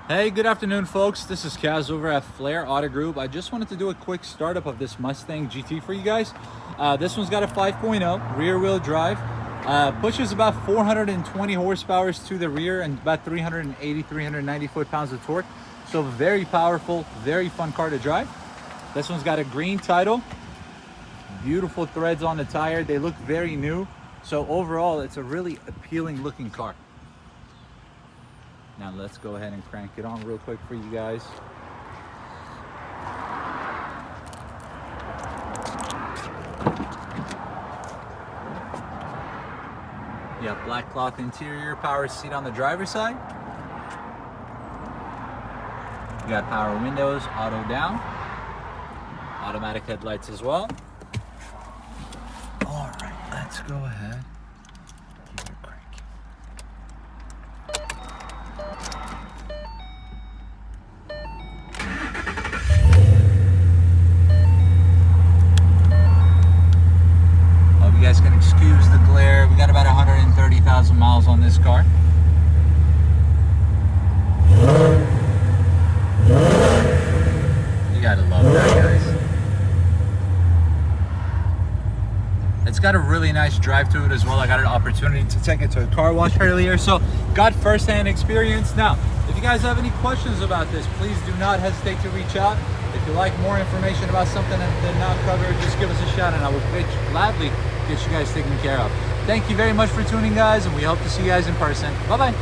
Hey, good afternoon, folks. This is Kaz over at Flair Auto Group. I just wanted to do a quick startup of this Mustang GT for you guys. This one's got a 5.0 rear-wheel drive. Pushes about 420 horsepower to the rear and about 380, 390 foot-pounds of torque. So very powerful, very fun car to drive. This one's got a green title. Beautiful threads on the tire. They look very new. So overall, it's a really appealing looking car. Now let's go ahead and crank it on real quick for you guys. You have black cloth interior, power seat on the driver's side. You got power windows, auto down, automatic headlights as well. All right, let's go ahead. Keep it cranking. You guys can excuse the glare. We got about 130,000 miles on this car. You gotta love that, guys. It's got a really nice drive to it as well. I got an opportunity to take it to a car wash earlier, so got first-hand experience. Now, if you guys have any questions about this, please do not hesitate to reach out. If you like more information about something that did not cover, just give us a shout and I will gladly get you guys taken care of. Thank you very much for tuning, guys, and we hope to see you guys in person. Bye-bye.